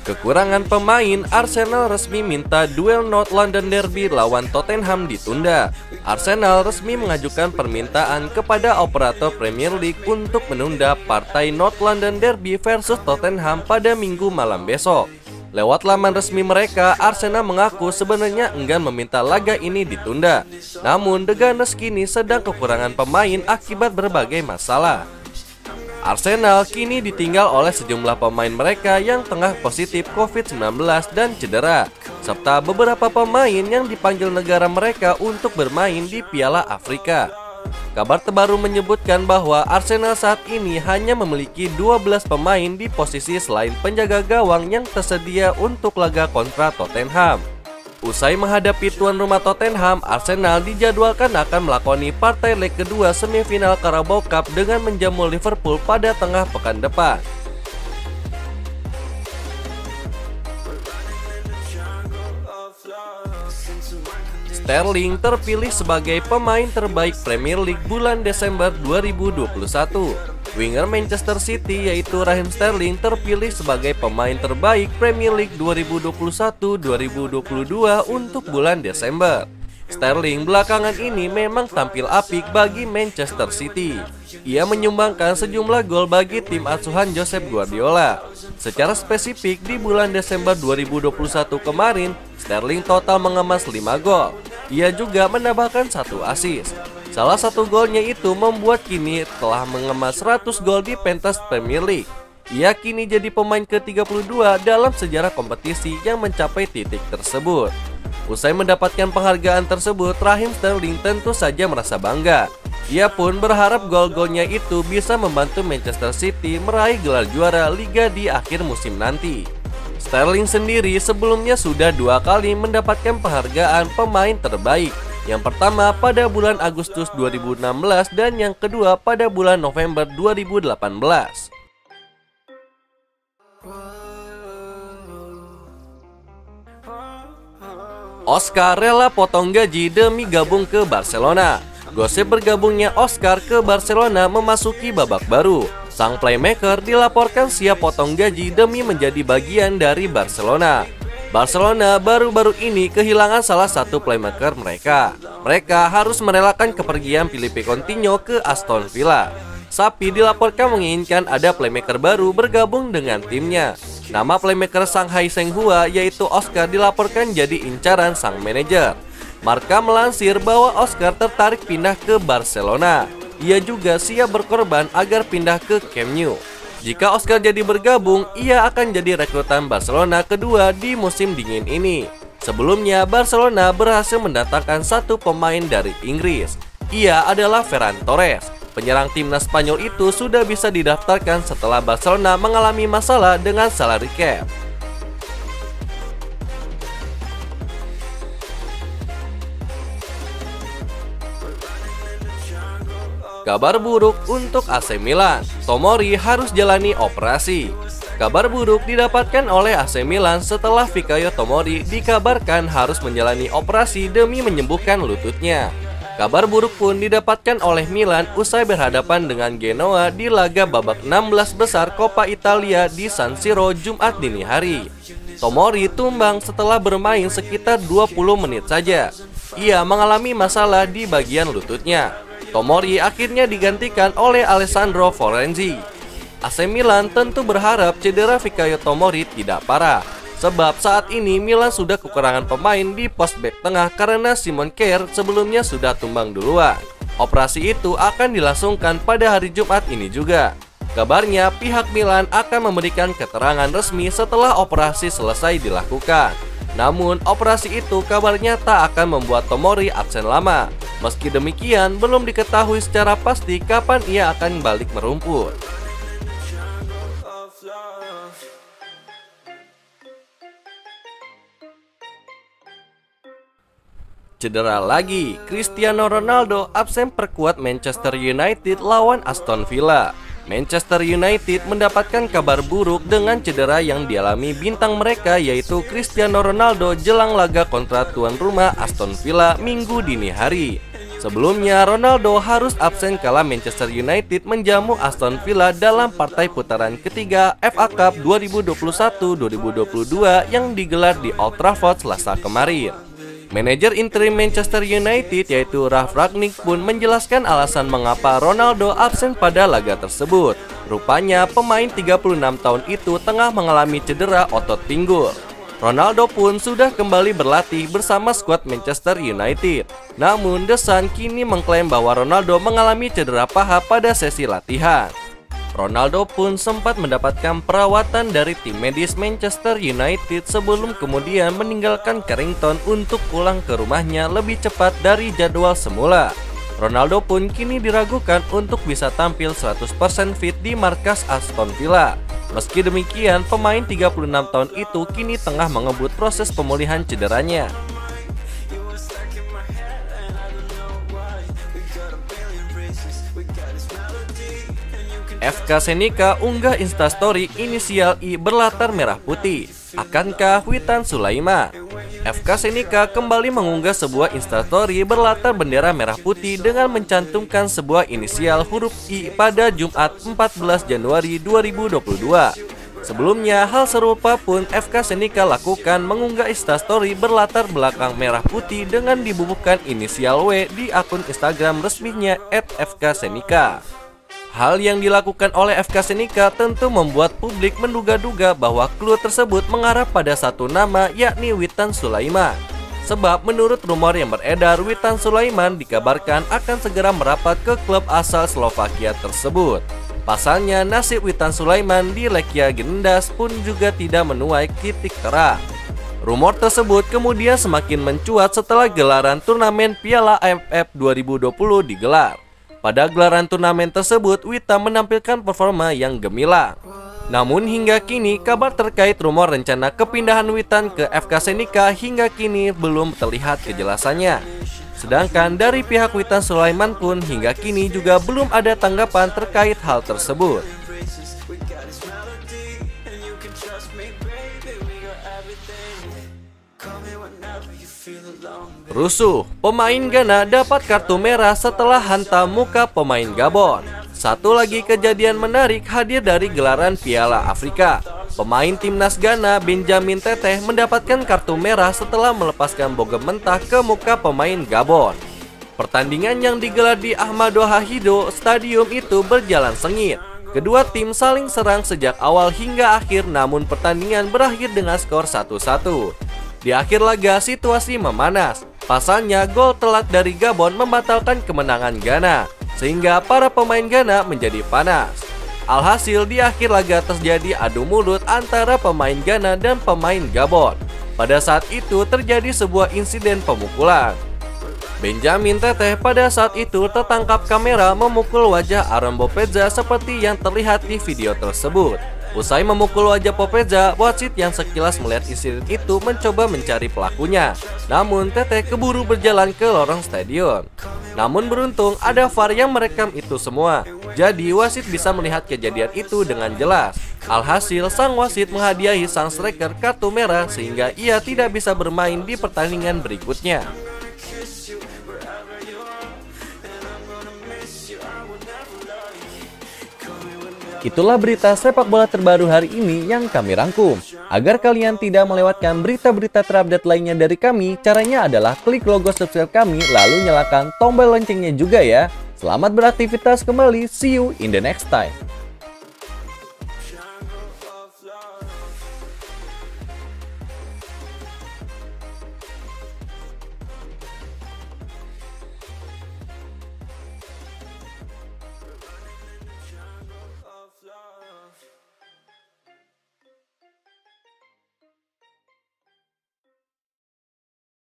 Kekurangan pemain, Arsenal resmi minta duel North London Derby lawan Tottenham ditunda. Arsenal resmi mengajukan permintaan kepada operator Premier League untuk menunda partai North London Derby versus Tottenham pada Minggu malam besok. Lewat laman resmi mereka, Arsenal mengaku sebenarnya enggan meminta laga ini ditunda. Namun, The Gunners kini sedang kekurangan pemain akibat berbagai masalah. Arsenal kini ditinggal oleh sejumlah pemain mereka yang tengah positif COVID-19 dan cedera, serta beberapa pemain yang dipanggil negara mereka untuk bermain di Piala Afrika. Kabar terbaru menyebutkan bahwa Arsenal saat ini hanya memiliki 12 pemain di posisi selain penjaga gawang yang tersedia untuk laga kontra Tottenham. Usai menghadapi tuan rumah Tottenham, Arsenal dijadwalkan akan melakoni partai leg kedua semifinal Carabao Cup dengan menjamu Liverpool pada tengah pekan depan. Sterling terpilih sebagai pemain terbaik Premier League bulan Desember 2021. Winger Manchester City yaitu Raheem Sterling terpilih sebagai pemain terbaik Premier League 2021-2022 untuk bulan Desember. Sterling belakangan ini memang tampil apik bagi Manchester City. Ia menyumbangkan sejumlah gol bagi tim asuhan Josep Guardiola. Secara spesifik di bulan Desember 2021 kemarin, Sterling total mengemas 5 gol. Ia juga menambahkan 1 assist. Salah satu golnya itu membuat kini telah mengemas 100 gol di pentas Premier League. Ia kini jadi pemain ke-32 dalam sejarah kompetisi yang mencapai titik tersebut. Usai mendapatkan penghargaan tersebut, Raheem Sterling tentu saja merasa bangga. Ia pun berharap gol-golnya itu bisa membantu Manchester City meraih gelar juara Liga di akhir musim nanti. Sterling sendiri sebelumnya sudah 2 kali mendapatkan penghargaan pemain terbaik. Yang pertama pada bulan Agustus 2016 dan yang kedua pada bulan November 2018. Oscar rela potong gaji demi gabung ke Barcelona. Gosip bergabungnya Oscar ke Barcelona memasuki babak baru. Sang playmaker dilaporkan siap potong gaji demi menjadi bagian dari Barcelona. Barcelona baru-baru ini kehilangan salah satu playmaker mereka. Mereka harus merelakan kepergian Philippe Coutinho ke Aston Villa. Xavi dilaporkan menginginkan ada playmaker baru bergabung dengan timnya. Nama playmaker Shanghai Shenhua yaitu Oscar dilaporkan jadi incaran sang manajer. Marca melansir bahwa Oscar tertarik pindah ke Barcelona. Ia juga siap berkorban agar pindah ke Camp Nou. Jika Oscar jadi bergabung, ia akan jadi rekrutan Barcelona kedua di musim dingin ini. Sebelumnya, Barcelona berhasil mendatangkan 1 pemain dari Inggris. Ia adalah Ferran Torres. Penyerang timnas Spanyol itu sudah bisa didaftarkan setelah Barcelona mengalami masalah dengan salary cap. Kabar buruk untuk AC Milan, Tomori harus jalani operasi. Kabar buruk didapatkan oleh AC Milan setelah Fikayo Tomori dikabarkan harus menjalani operasi demi menyembuhkan lututnya. Kabar buruk pun didapatkan oleh Milan usai berhadapan dengan Genoa di laga babak 16 besar Coppa Italia di San Siro Jumat dini hari. Tomori tumbang setelah bermain sekitar 20 menit saja. Ia mengalami masalah di bagian lututnya. Tomori akhirnya digantikan oleh Alessandro Florenzi. AC Milan tentu berharap cedera Fikayo Tomori tidak parah, sebab saat ini Milan sudah kekurangan pemain di pos bek tengah karena Simon Kjaer sebelumnya sudah tumbang duluan. Operasi itu akan dilangsungkan pada hari Jumat ini juga. Kabarnya pihak Milan akan memberikan keterangan resmi setelah operasi selesai dilakukan. Namun operasi itu kabarnya tak akan membuat Tomori absen lama. Meski demikian, belum diketahui secara pasti kapan ia akan balik merumput. Cedera lagi, Cristiano Ronaldo absen perkuat Manchester United lawan Aston Villa. Manchester United mendapatkan kabar buruk dengan cedera yang dialami bintang mereka yaitu Cristiano Ronaldo jelang laga kontra tuan rumah Aston Villa Minggu dini hari. Sebelumnya, Ronaldo harus absen kala Manchester United menjamu Aston Villa dalam partai putaran ketiga FA Cup 2021-2022 yang digelar di Old Trafford Selasa kemarin. Manajer interim Manchester United yaitu Ralf Rangnick pun menjelaskan alasan mengapa Ronaldo absen pada laga tersebut. Rupanya pemain 36 tahun itu tengah mengalami cedera otot pinggul. Ronaldo pun sudah kembali berlatih bersama skuad Manchester United. Namun The Sun kini mengklaim bahwa Ronaldo mengalami cedera paha pada sesi latihan. Ronaldo pun sempat mendapatkan perawatan dari tim medis Manchester United sebelum kemudian meninggalkan Carrington untuk pulang ke rumahnya lebih cepat dari jadwal semula. Ronaldo pun kini diragukan untuk bisa tampil 100% fit di markas Aston Villa. Meski demikian, pemain 36 tahun itu kini tengah mengebut proses pemulihan cederanya. FK Senica unggah instastory inisial I berlatar merah putih. Akankah Witan Sulaiman? FK Senica kembali mengunggah sebuah instastory berlatar bendera merah putih dengan mencantumkan sebuah inisial huruf I pada Jumat 14 Januari 2022. Sebelumnya, hal serupa pun FK Senica lakukan mengunggah instastory berlatar belakang merah putih dengan dibubuhkan inisial W di akun Instagram resminya @fksenica. Hal yang dilakukan oleh FK Senica tentu membuat publik menduga-duga bahwa clue tersebut mengarah pada satu nama, yakni Witan Sulaiman. Sebab menurut rumor yang beredar, Witan Sulaiman dikabarkan akan segera merapat ke klub asal Slovakia tersebut. Pasalnya, nasib Witan Sulaiman di Lechia Gdańsk pun juga tidak menuai kritik keras. Rumor tersebut kemudian semakin mencuat setelah gelaran turnamen Piala AFF 2020 digelar. Pada gelaran turnamen tersebut, Witan menampilkan performa yang gemilang. Namun hingga kini, kabar terkait rumor rencana kepindahan Witan ke FK Senica hingga kini belum terlihat kejelasannya. Sedangkan dari pihak Witan Sulaiman pun hingga kini juga belum ada tanggapan terkait hal tersebut. Rusuh, pemain Ghana dapat kartu merah setelah hantam muka pemain Gabon. Satu lagi kejadian menarik hadir dari gelaran Piala Afrika. Pemain timnas Ghana Benjamin Teteh mendapatkan kartu merah setelah melepaskan bogem mentah ke muka pemain Gabon. Pertandingan yang digelar di Ahmadou Ahidjo Stadium itu berjalan sengit. Kedua tim saling serang sejak awal hingga akhir, namun pertandingan berakhir dengan skor 1-1. Di akhir laga situasi memanas. Pasalnya gol telat dari Gabon membatalkan kemenangan Ghana, sehingga para pemain Ghana menjadi panas. Alhasil di akhir laga terjadi adu mulut antara pemain Ghana dan pemain Gabon. Pada saat itu terjadi sebuah insiden pemukulan. Benjamin Teteh pada saat itu tertangkap kamera memukul wajah Aaron Bopeza seperti yang terlihat di video tersebut. Usai memukul wajah Bopeza, wasit yang sekilas melihat insiden itu mencoba mencari pelakunya. Namun Teteh keburu berjalan ke lorong stadion. Namun beruntung ada VAR yang merekam itu semua. Jadi wasit bisa melihat kejadian itu dengan jelas. Alhasil sang wasit menghadiahi sang striker kartu merah sehingga ia tidak bisa bermain di pertandingan berikutnya. Itulah berita sepak bola terbaru hari ini yang kami rangkum. Agar kalian tidak melewatkan berita-berita terupdate lainnya dari kami, caranya adalah klik logo subscribe kami lalu nyalakan tombol loncengnya juga ya. Selamat beraktivitas kembali, see you in the next time.